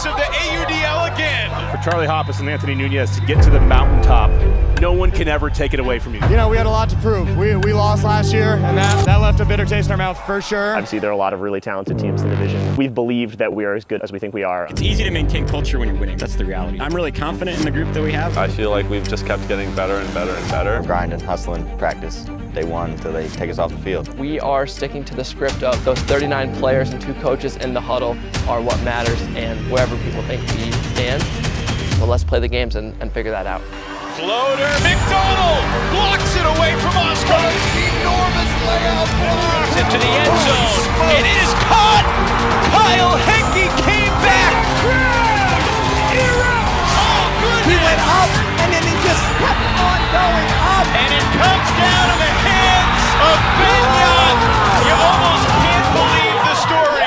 of the AUDL again. For Charlie Hoppus and Anthony Nunez to get to the mountaintop, no one can ever take it away from you. You know, we had a lot to prove. We lost last year, and that left a bitter taste in our mouth for sure. Obviously, there are a lot of really talented teams in the division. We've believed that we are as good as we think we are. It's easy to maintain culture when you're winning. That's the reality. I'm really confident in the group that we have. I feel like we've just kept getting better and better and better. Grinding, hustling, practice, day one until they take us off the field. We are sticking to the script of those 39 players and 2 coaches in the huddle are what matters, and wherever people think we stand, well, let's play the games and figure that out. Floater, McDonald blocks it away from Oscar. Enormous layout block. Into the end zone. It is caught. Kyle Henke came back. He went up, and then he just kept on going up. And it comes down to the hands of Ben Young. You almost can't believe the story.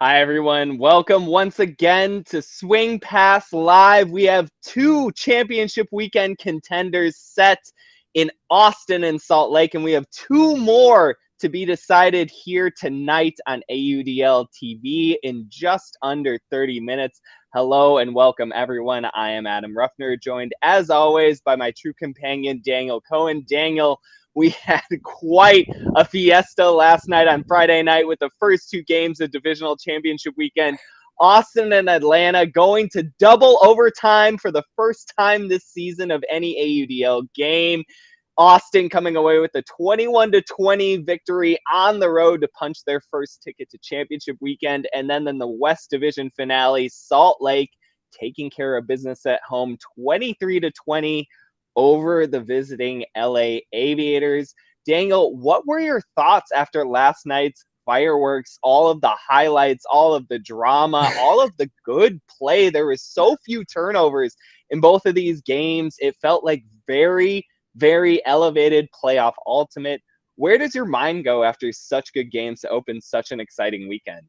Hi, everyone. Welcome once again to Swing Pass Live. We have 2 championship weekend contenders set in Austin and Salt Lake, and we have 2 more to be decided here tonight on AUDL TV in just under 30 minutes. Hello and welcome, everyone. I am Adam Ruffner, joined as always by my true companion, Daniel Cohen. Daniel, we had quite a fiesta last night on Friday night with the first 2 games of Divisional Championship Weekend. Austin and Atlanta going to double overtime for the first time this season of any AUDL game. Austin coming away with a 21-20 victory on the road to punch their first ticket to Championship Weekend. And then in the West Division finale, Salt Lake taking care of business at home, 23-20 over the visiting LA Aviators. Daniel, what were your thoughts after last night's fireworks, all of the highlights, all of the drama, all of the good play? There was so few turnovers in both of these games. It felt like very, very elevated playoff ultimate. Where does your mind go after such good games to open such an exciting weekend?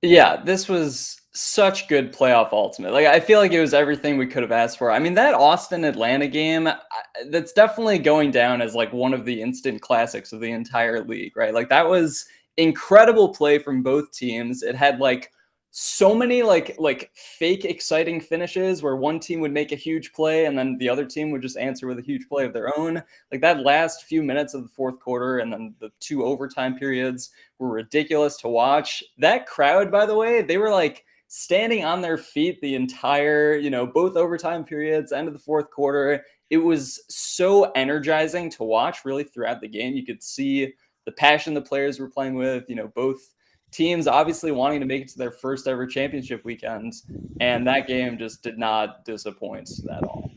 Yeah, this was such good playoff ultimate. Like, I feel like it was everything we could have asked for. I mean, that Austin-Atlanta game, that's definitely going down as like one of the instant classics of the entire league, right? Like, that was incredible play from both teams. It had like so many like fake exciting finishes where one team would make a huge play and then the other team would just answer with a huge play of their own. Like, that last few minutes of the fourth quarter and then the 2 overtime periods were ridiculous to watch. That crowd, by the way, they were like standing on their feet the entire, both overtime periods, end of the fourth quarter. It was so energizing to watch really throughout the game. You could see the passion the players were playing with, both teams obviously wanting to make it to their first ever championship weekend, and that game just did not disappoint at all.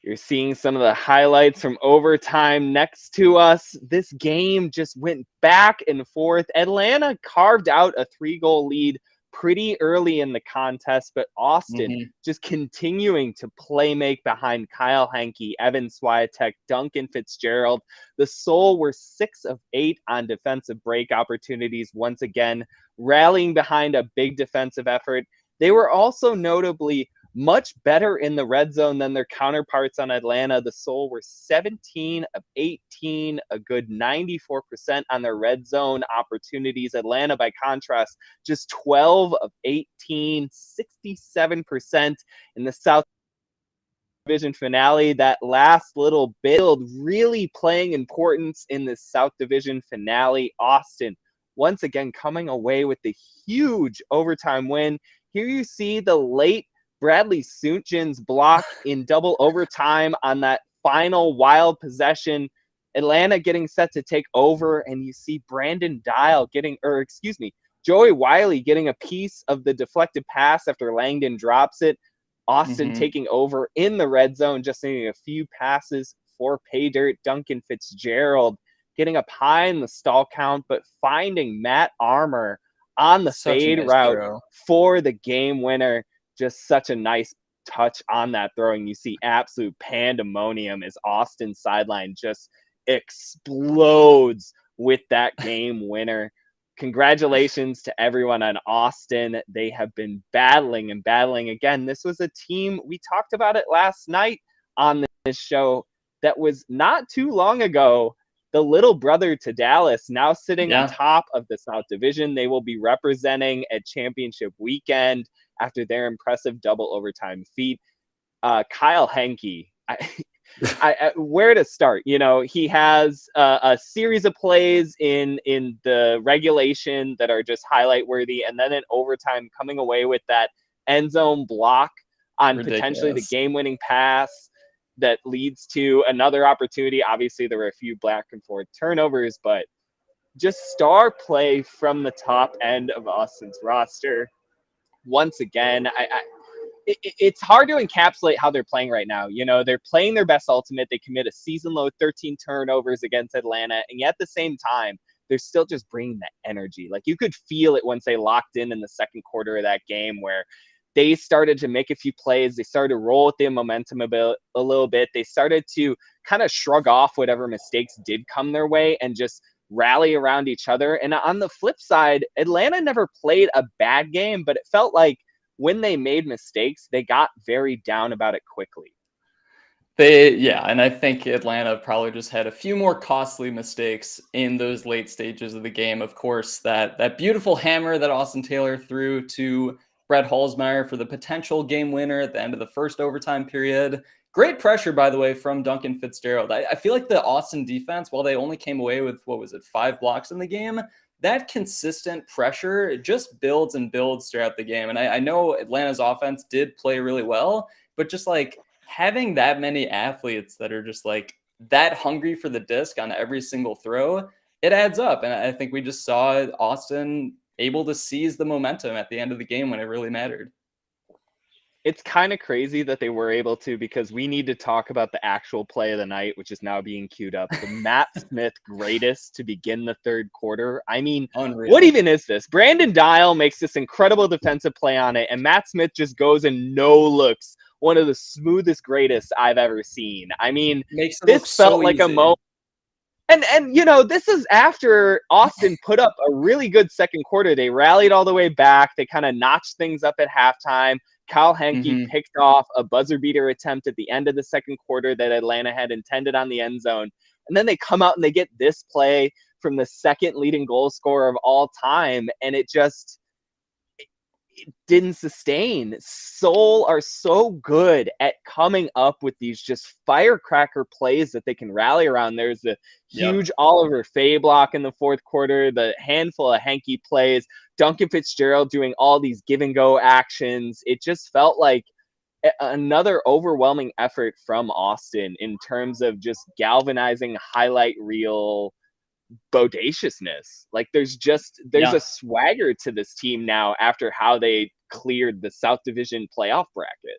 You're seeing some of the highlights from overtime next to us. This game just went back and forth. Atlanta carved out a 3-goal lead pretty early in the contest, but Austin just continuing to make behind Kyle Henke, Evan Swiatek, Duncan Fitzgerald. The Soul were 6 of 8 on defensive break opportunities, once again rallying behind a big defensive effort. They were also notably much better in the red zone than their counterparts on Atlanta. The Soul were 17 of 18, a good 94% on their red zone opportunities. Atlanta, by contrast, just 12 of 18, 67% in the South Division finale. That last little bit really playing importance in the South Division finale. Austin, once again, coming away with the huge overtime win. Here you see the late Bradley Suntjin's block in double overtime on that final wild possession. Atlanta getting set to take over, and you see Joey Wiley getting a piece of the deflected pass after Langdon drops it. Austin taking over in the red zone, just needing a few passes for pay dirt. Duncan Fitzgerald getting up high in the stall count, but finding Matt Armour on the fade route for the game winner. Just such a nice touch on that throwing. You see absolute pandemonium as Austin's sideline just explodes with that game winner. Congratulations to everyone on Austin. They have been battling again. This was a team, we talked about it last night on this show, that was not too long ago the little brother to Dallas, now sitting on top of the South Division. They will be representing at championship weekend after their impressive double overtime feat. Kyle Henke, where to start? You know, he has a series of plays in the regulation that are just highlight worthy, and then in overtime coming away with that end zone block on potentially the game-winning pass that leads to another opportunity. Obviously, there were a few back and forth turnovers, but just star play from the top end of Austin's roster. Once again, it's hard to encapsulate how they're playing right now. You know, they're playing their best ultimate. They commit a season-low 13 turnovers against Atlanta, and yet at the same time, they're still just bringing that energy. Like, you could feel it once they locked in the second quarter of that game, where they started to make a few plays. They started to roll with the momentum a little bit. They started to kind of shrug off whatever mistakes did come their way and just rally around each other. And on the flip side, Atlanta never played a bad game, but it felt like when they made mistakes, they got very down about it quickly. And I think Atlanta probably just had a few more costly mistakes in those late stages of the game. Of course, that beautiful hammer that Austin Taylor threw to Brett Holzmeyer for the potential game winner at the end of the first overtime period. Great pressure, by the way, from Duncan Fitzgerald. I feel like the Austin defense, while they only came away with, 5 blocks in the game, that consistent pressure, it just builds and builds throughout the game. And I know Atlanta's offense did play really well, but just like having that many athletes that are just like that hungry for the disc on every single throw, it adds up. And I think we just saw Austin able to seize the momentum at the end of the game when it really mattered. It's kind of crazy that they were able to, because we need to talk about the actual play of the night, which is now being queued up. The Matt Smith greatest to begin the third quarter. I mean, unreal. What even is this? Brandon Dial makes this incredible defensive play on it, and Matt Smith just goes and no looks. One of the smoothest greatest I've ever seen. I mean, this felt like a moment. And you know, this is after Austin put up a really good second quarter. They rallied all the way back. They kind of notched things up at halftime. Kyle Henke picked off a buzzer beater attempt at the end of the second quarter that Atlanta had intended on the end zone. And then they come out and they get this play from the second leading goal scorer of all time. And it just it didn't sustain. Seoul are so good at coming up with these just firecracker plays that they can rally around. There's the huge Oliver Fay block in the fourth quarter, the handful of Henke plays, Duncan Fitzgerald doing all these give and go actions. It just felt like another overwhelming effort from Austin in terms of just galvanizing highlight reel bodaciousness. Like there's a swagger to this team now after how they cleared the South Division playoff bracket.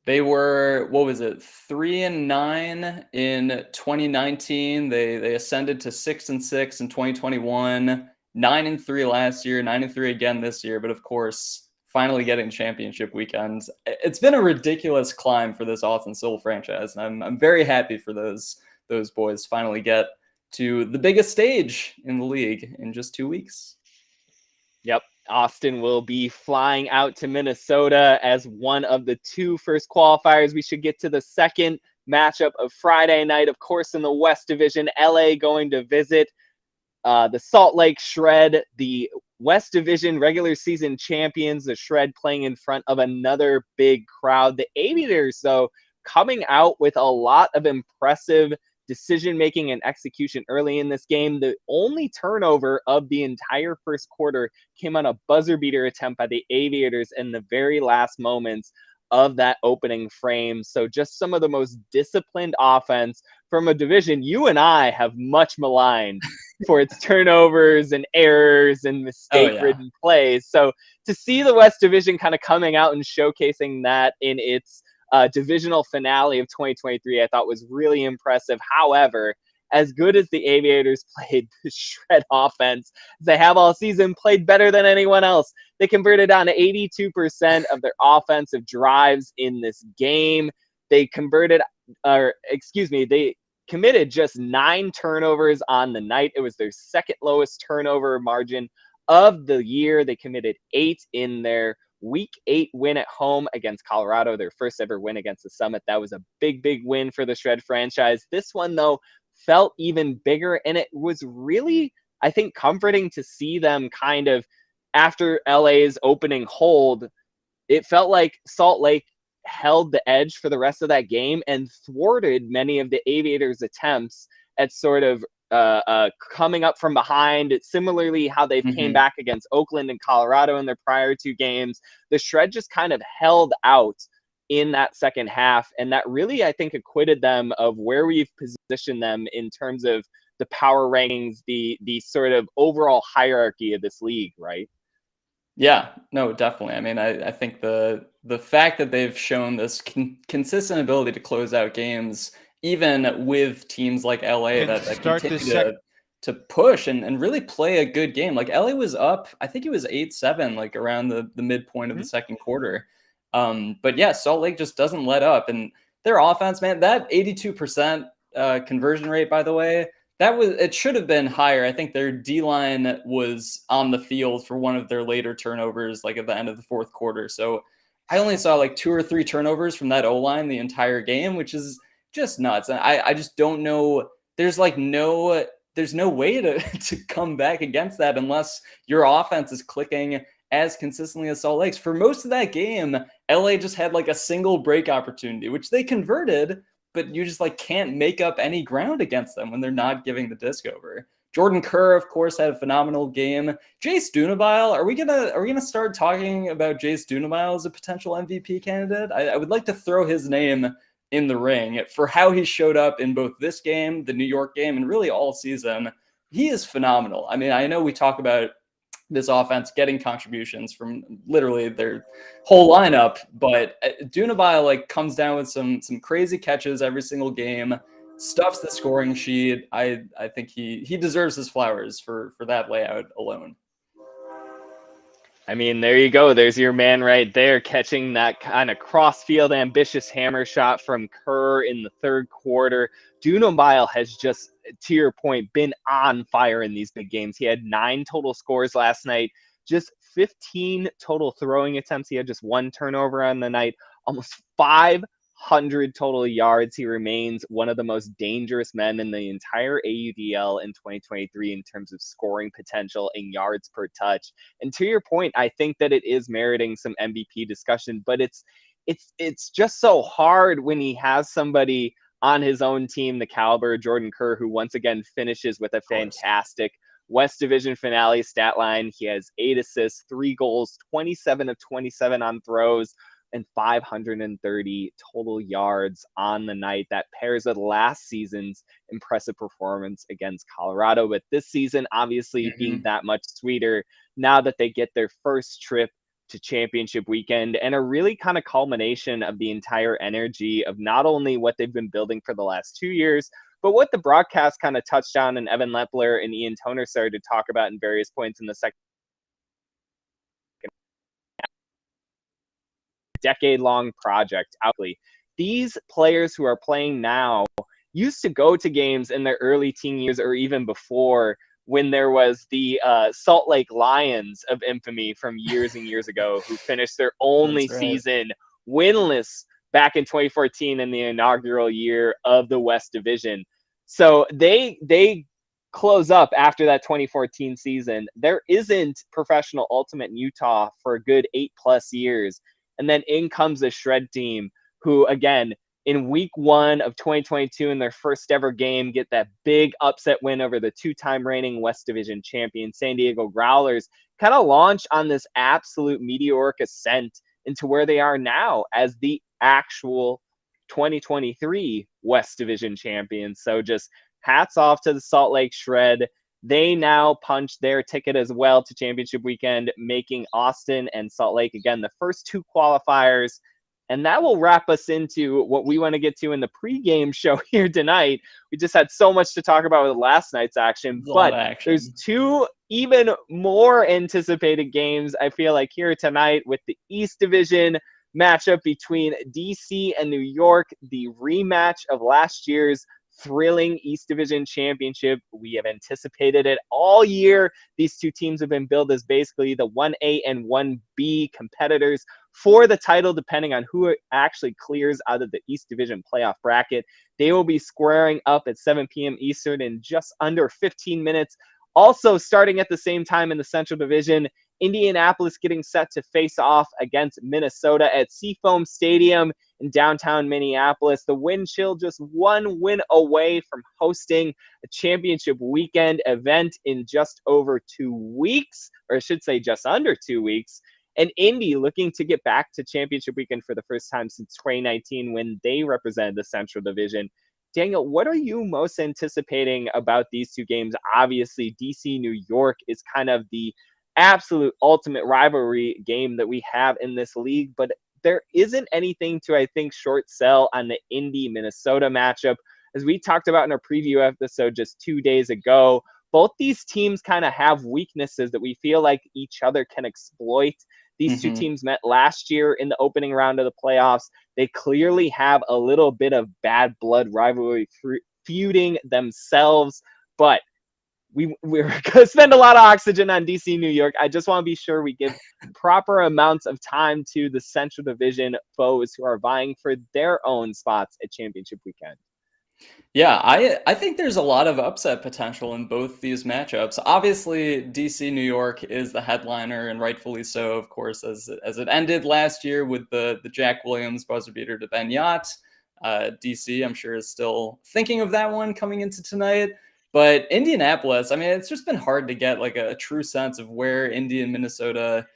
They were, 3-9 in 2019. They ascended to 6-6 in 2021, 9-3 last year, 9-3 again this year. But of course, finally getting championship weekends. It's been a ridiculous climb for this Austin Seoul franchise, and I'm very happy for those boys finally get to the biggest stage in the league in just 2 weeks. Yep. Austin will be flying out to Minnesota as one of the 2 first qualifiers. We should get to the second matchup of Friday night. Of course, in the West Division, LA going to visit the Salt Lake Shred, the West Division regular season champions, the Shred playing in front of another big crowd. The Aviators, though, coming out with a lot of impressive decision-making and execution early in this game. The only turnover of the entire first quarter came on a buzzer beater attempt by the Aviators in the very last moments of that opening frame. So just some of the most disciplined offense from a division you and I have much maligned for its turnovers and errors and mistake-ridden plays. So to see the West Division kind of coming out and showcasing that in its divisional finale of 2023, I thought was really impressive. However, as good as the Aviators played, the Shred offense, as they have all season, played better than anyone else. They converted on 82% of their offensive drives in this game. They committed just 9 turnovers on the night. It was their second lowest turnover margin of the year. They committed 8 in their Week 8 win at home against Colorado, their first ever win against the Summit. That was a big, big win for the Shred franchise. This one, though, felt even bigger, and it was really, I think, comforting to see them kind of, after LA's opening hold, it felt like Salt Lake held the edge for the rest of that game and thwarted many of the Aviators' attempts at sort of coming up from behind. It's similarly how they came back against Oakland and Colorado in their prior 2 games. The Shred just kind of held out in that second half, and that really, I think, acquitted them of where we've positioned them in terms of the power rankings, the sort of overall hierarchy of this league, right? Yeah, no, definitely. I mean, I think the fact that they've shown this consistent ability to close out games, even with teams like LA that continue to push and really play a good game. Like LA was up, I think it was 8-7, like around the midpoint of the second quarter. But yeah, Salt Lake just doesn't let up. And their offense, man, that 82% conversion rate, by the way, it should have been higher. I think their D-line was on the field for one of their later turnovers, like at the end of the fourth quarter. So I only saw like 2 or 3 turnovers from that O-line the entire game, which is just nuts. And I just don't know. There's no way to come back against that unless your offense is clicking as consistently as Salt Lake's. For most of that game, LA just had like a single break opportunity, which they converted, but you just like can't make up any ground against them when they're not giving the disc over. Jordan Kerr, of course, had a phenomenal game. Jace Dunabile, are we gonna start talking about Jace Dunabile as a potential MVP candidate? I would like to throw his name in the ring for how he showed up in both this game, the New York game, and really all season. He is phenomenal. I mean, I know we talk about this offense getting contributions from literally their whole lineup, but Dunabile like comes down with some crazy catches every single game, stuffs the scoring sheet. I think he deserves his flowers for that layout alone. I mean, there you go. There's your man right there, catching that kind of cross-field ambitious hammer shot from Kerr in the third quarter. Dunabile has just, to your point, been on fire in these big games. He had 9 total scores last night, just 15 total throwing attempts. He had just 1 turnover on the night, almost 500 total yards. He remains one of the most dangerous men in the entire AUDL in 2023 in terms of scoring potential and yards per touch. And to your point, I think that it is meriting some MVP discussion, but it's just so hard when he has somebody on his own team, the caliber of Jordan Kerr, who once again finishes with a fantastic West Division finale stat line. He has 8 assists, 3 goals, 27 of 27 on throws, and 530 total yards on the night. That pairs with last season's impressive performance against Colorado. But this season, obviously, being that much sweeter now that they get their first trip to championship weekend, and a really kind of culmination of the entire energy of not only what they've been building for the last 2 years, but what the broadcast kind of touched on, and Evan Lepler and Ian Toner started to talk about in various points in the second decade-long project. These players who are playing now used to go to games in their early teen years or even before, when there was the Salt Lake Lions of infamy from years and years ago, who finished their only season winless back in 2014 in the inaugural year of the West Division. So they close up after that 2014 season. There isn't professional ultimate in Utah for a good 8+ years. And then in comes the Shred team, who, again, in week 1 of 2022, in their first ever game, get that big upset win over the 2-time reigning West Division champion San Diego Growlers, kind of launch on this absolute meteoric ascent into where they are now as the actual 2023 West Division champions. So just hats off to the Salt Lake Shred. They now punch their ticket as well to championship weekend, making Austin and Salt Lake, again, the first 2 qualifiers. And that will wrap us into what we want to get to in the pregame show here tonight. We just had so much to talk about with last night's action, but there's 2 even more anticipated games, I feel like, here tonight with the East Division matchup between DC and New York, the rematch of last year's thrilling East Division Championship. We have anticipated it all year. These two teams have been billed as basically the 1A and 1B competitors for the title, depending on who actually clears out of the East Division playoff bracket. They will be squaring up at 7 p.m. Eastern in just under 15 minutes. Also, starting at the same time in the Central Division, Indianapolis getting set to face off against Minnesota at Seafoam Stadium in downtown Minneapolis. The Wind Chill just one win away from hosting a championship weekend event in just over 2 weeks, or I should say just under 2 weeks. And Indy looking to get back to championship weekend for the first time since 2019 when they represented the Central Division. Daniel, what are you most anticipating about these two games? Obviously, DC New York is kind of the absolute ultimate rivalry game that we have in this league, but there isn't anything to, I think, short sell on the Indy Minnesota matchup. As we talked about in our preview episode just 2 days ago, both these teams kind of have weaknesses that we feel like each other can exploit. These two teams met last year in the opening round of the playoffs. They clearly have a little bit of bad blood rivalry feuding themselves, but we're going to spend a lot of oxygen on DC New York. I just want to be sure we give proper amounts of time to the Central Division foes who are vying for their own spots at championship weekend. Yeah, I think there's a lot of upset potential in both these matchups. Obviously, DC New York is the headliner, and rightfully so, of course, as it ended last year with the Jack Williams buzzer beater to Ben Yacht. DC, I'm sure, is still thinking of that one coming into tonight. But Indianapolis, I mean, it's just been hard to get like a true sense of where Indy and Minnesota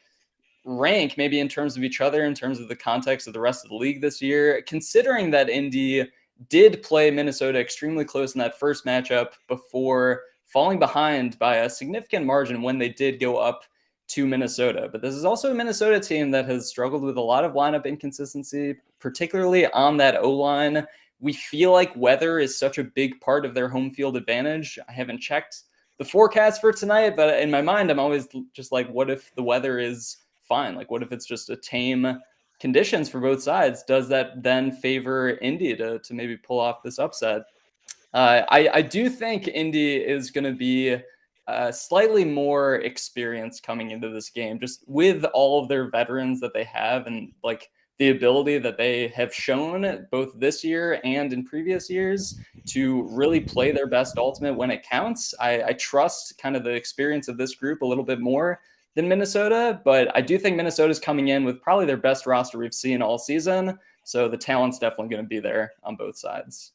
rank, maybe in terms of each other, in terms of the context of the rest of the league this year, considering that Indy did play Minnesota extremely close in that first matchup before falling behind by a significant margin when they did go up to Minnesota. But this is also a Minnesota team that has struggled with a lot of lineup inconsistency, particularly on that O-line. We feel like weather is such a big part of their home field advantage. I haven't checked the forecast for tonight, but in my mind, I'm always just like, what if the weather is fine? Like, what if it's just a tame conditions for both sides? Does that then favor Indy to maybe pull off this upset? I do think Indy is going to be slightly more experienced coming into this game, just with all of their veterans that they have and like the ability that they have shown both this year and in previous years to really play their best ultimate when it counts. I trust kind of the experience of this group a little bit more than Minnesota, but I do think Minnesota's coming in with probably their best roster we've seen all season. So the talent's definitely going to be there on both sides.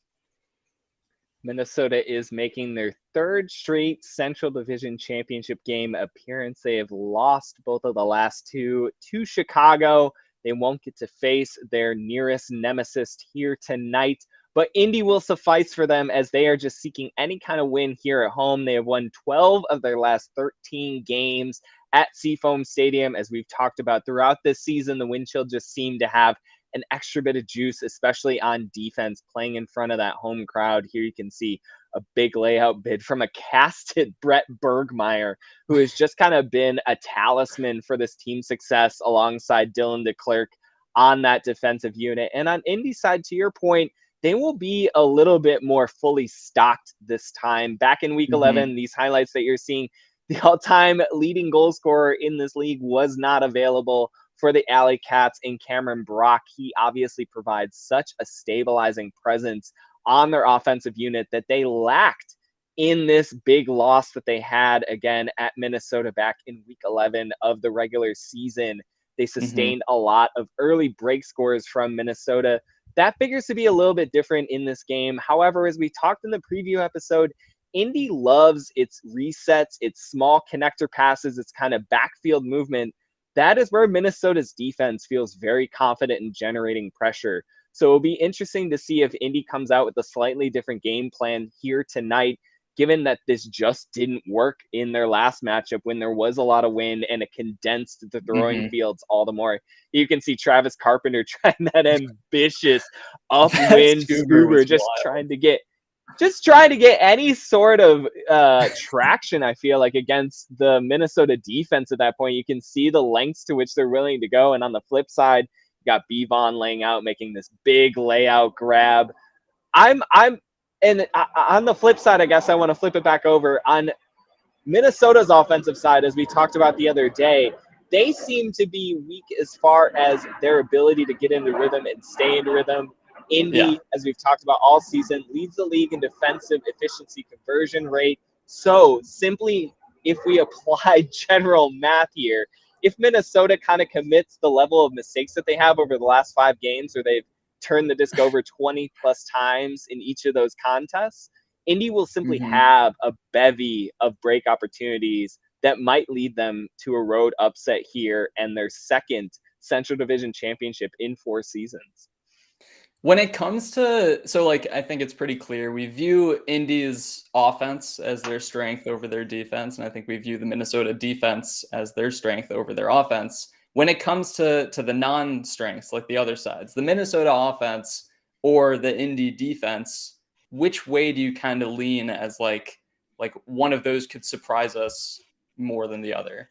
Minnesota is making their third straight Central Division Championship game appearance. They have lost both of the last two to Chicago. They won't get to face their nearest nemesis here tonight, but Indy will suffice for them as they are just seeking any kind of win here at home. They have won 12 of their last 13 games at Seafoam Stadium. As we've talked about throughout this season, the Wind Chill just seemed to have an extra bit of juice, especially on defense, playing in front of that home crowd. Here you can see a big layout bid from a casted Brett Bergmeyer, who has just kind of been a talisman for this team's success alongside Dylan DeClerc on that defensive unit. And on Indy's side, to your point, they will be a little bit more fully stocked this time. Back in week 11, these highlights that you're seeing, the all-time leading goal scorer in this league was not available for the Alley Cats in Cameron Brock. He obviously provides such a stabilizing presence on their offensive unit that they lacked in this big loss that they had again at Minnesota back in week 11 of the regular season. They sustained a lot of early break scores from Minnesota. That figures to be a little bit different in this game. However, as we talked in the preview episode, Indy loves its resets, its small connector passes, its kind of backfield movement. That is where Minnesota's defense feels very confident in generating pressure. So it'll be interesting to see if Indy comes out with a slightly different game plan here tonight, given that this just didn't work in their last matchup when there was a lot of wind and it condensed the throwing fields all the more. You can see Travis Carpenter trying that ambitious upwind scuba, just trying to get any sort of traction, I feel like, against the Minnesota defense at that point. You can see the lengths to which they're willing to go. And on the flip side, you got Bevon laying out, making this big layout grab. I'm And on the flip side, I guess I want to flip it back over on Minnesota's offensive side, as we talked about the other day. They seem to be weak as far as their ability to get into rhythm and stay in rhythm. Indy, as we've talked about all season, leads the league in defensive efficiency conversion rate. So simply, if we apply general math here, if Minnesota kind of commits the level of mistakes that they have over the last 5 games, where they've turned the disc over 20 plus times in each of those contests, Indy will simply have a bevy of break opportunities that might lead them to a road upset here and their second Central Division championship in 4 seasons. When it comes to, I think it's pretty clear. We view Indy's offense as their strength over their defense, and I think we view the Minnesota defense as their strength over their offense. When it comes to the non-strengths, like the other sides, the Minnesota offense or the Indy defense, which way do you kind of lean as like one of those could surprise us more than the other?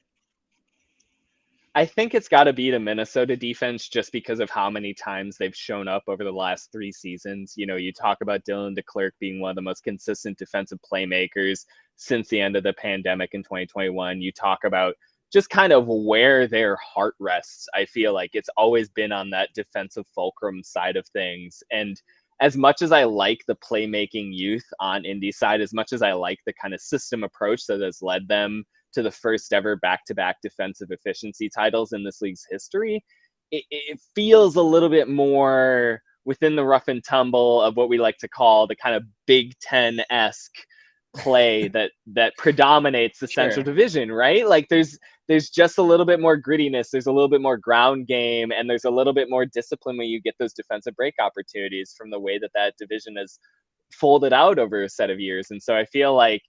I think it's got to be the Minnesota defense, just because of how many times they've shown up over the last 3 seasons. You know, you talk about Dylan DeClercq being one of the most consistent defensive playmakers since the end of the pandemic in 2021. You talk about just kind of where their heart rests. I feel like it's always been on that defensive fulcrum side of things. And as much as I like the playmaking youth on Indy side, as much as I like the kind of system approach that has led them to the first ever back-to-back defensive efficiency titles in this league's history, it feels a little bit more within the rough and tumble of what we like to call the kind of Big Ten-esque play that predominates the Central Division, right? Like there's just a little bit more grittiness, there's a little bit more ground game, and there's a little bit more discipline when you get those defensive break opportunities from the way that division has folded out over a set of years. And so I feel like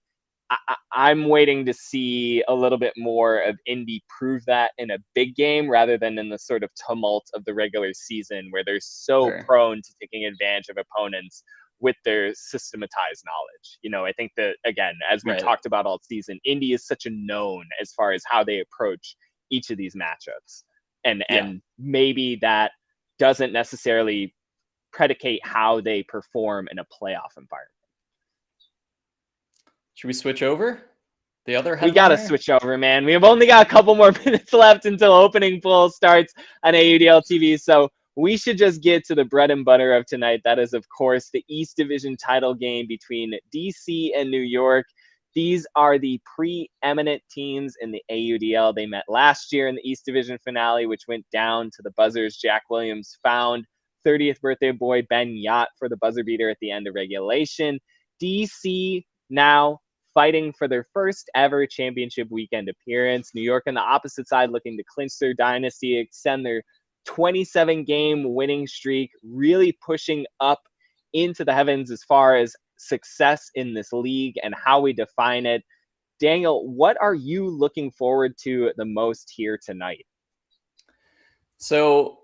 I'm waiting to see a little bit more of Indy prove that in a big game rather than in the sort of tumult of the regular season, where they're so prone to taking advantage of opponents with their systematized knowledge. You know, I think that, again, as we talked about all season, Indy is such a known as far as how they approach each of these matchups. And maybe that doesn't necessarily predicate how they perform in a playoff environment. Should we switch over? The other headliner? We got to switch over, man. We have only got a couple more minutes left until opening poll starts on AUDL TV. So we should just get to the bread and butter of tonight. That is, of course, the East Division title game between DC and New York. These are the preeminent teams in the AUDL. They met last year in the East Division finale, which went down to the buzzers. Jack Williams found 30th birthday boy Ben Yacht for the buzzer beater at the end of regulation. DC now fighting for their first ever championship weekend appearance. New York on the opposite side looking to clinch their dynasty, extend their 27-game winning streak, really pushing up into the heavens as far as success in this league and how we define it. Daniel, what are you looking forward to the most here tonight? So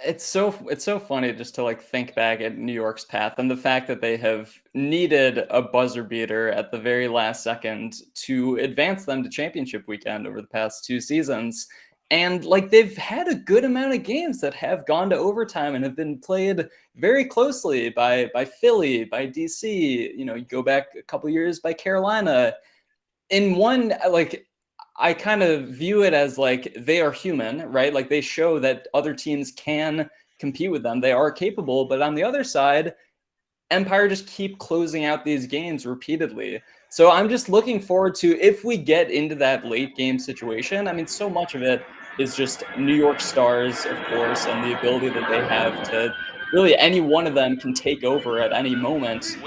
it's so funny just to like think back at New York's path and the fact that they have needed a buzzer beater at the very last second to advance them to championship weekend over the past 2 seasons. And like they've had a good amount of games that have gone to overtime and have been played very closely by Philly, by DC. You know, you go back a couple years by Carolina. In one, like I kind of view it as like they are human, right? Like they show that other teams can compete with them. They are capable. But on the other side, Empire just keep closing out these games repeatedly. So I'm just looking forward to, if we get into that late game situation, I mean, so much of it is just New York Stars, of course, and the ability that they have to really, any one of them can take over at any moment.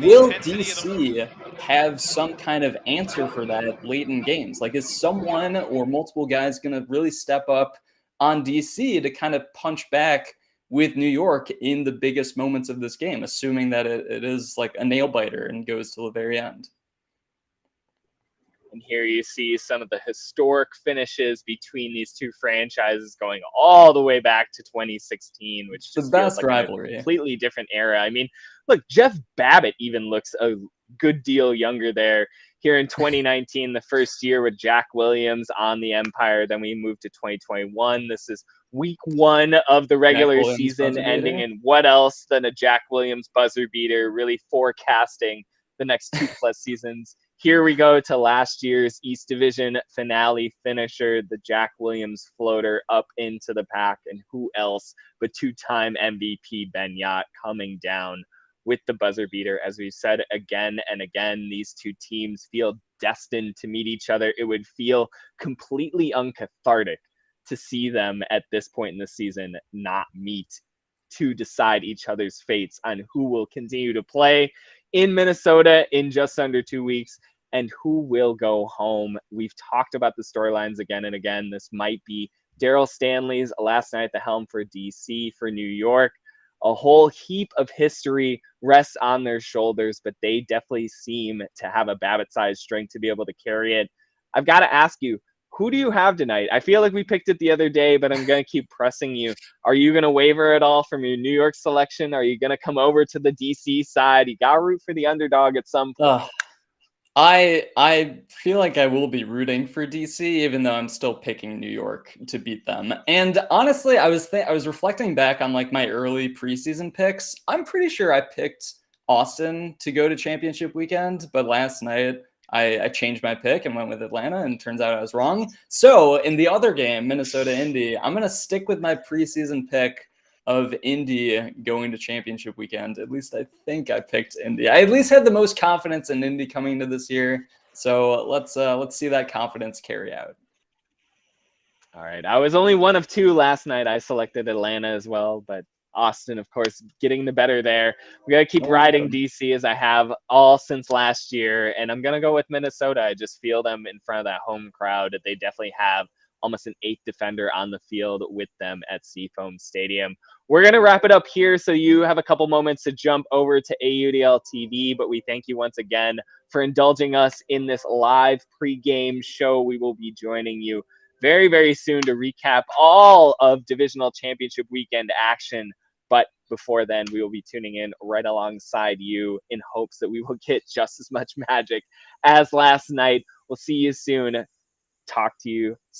Will DC have some kind of answer for that late in games? Like, is someone or multiple guys going to really step up on DC to kind of punch back with New York in the biggest moments of this game, assuming that it is like a nail biter and goes to the very end? And here you see some of the historic finishes between these two franchises going all the way back to 2016, which just feels like rivalry. A completely different era. I mean, look, Jeff Babbitt even looks a good deal younger there. Here in 2019, the first year with Jack Williams on the Empire, then we moved to 2021. This is week 1 of the regular Williams season buzzer ending beater. in what else than a Jack Williams buzzer beater, really forecasting the next 2+ seasons. Here we go to last year's East Division finale finisher, the Jack Williams floater up into the pack, and who else but 2-time MVP Ben Yacht coming down with the buzzer beater. As we've said again and again, these two teams feel destined to meet each other. It would feel completely uncathartic to see them at this point in the season not meet to decide each other's fates on who will continue to play in Minnesota in just under 2 weeks and who will go home. We've talked about the storylines again and again. This might be Daryl Stanley's last night at the helm for DC, for New York. A whole heap of history rests on their shoulders, but they definitely seem to have a Babbitt-sized strength to be able to carry it. I've got to ask you, who do you have tonight? I feel like we picked it the other day, but I'm going to keep pressing you. Are you going to waver at all from your New York selection? Are you going to come over to the DC side? You got to root for the underdog at some point. I feel like I will be rooting for DC, even though I'm still picking New York to beat them. And honestly, I was reflecting back on like my early preseason picks. I'm pretty sure I picked Austin to go to championship weekend, but last night I changed my pick and went with Atlanta, and turns out I was wrong. So in the other game, Minnesota-Indy, I'm going to stick with my preseason pick of Indy going to championship weekend. At least I think I picked Indy. I at least had the most confidence in Indy coming into this year. So let's see that confidence carry out. All right. I was only one of 2 last night. I selected Atlanta as well, but Austin, of course, getting the better there. We got to keep riding DC as I have all since last year. And I'm going to go with Minnesota. I just feel them in front of that home crowd. They definitely have almost an 8th defender on the field with them at Seafoam Stadium. We're going to wrap it up here, so you have a couple moments to jump over to AUDL TV, but we thank you once again for indulging us in this live pregame show. We will be joining you very, very soon to recap all of Divisional Championship Weekend action. But before then, we will be tuning in right alongside you in hopes that we will get just as much magic as last night. We'll see you soon. Talk to you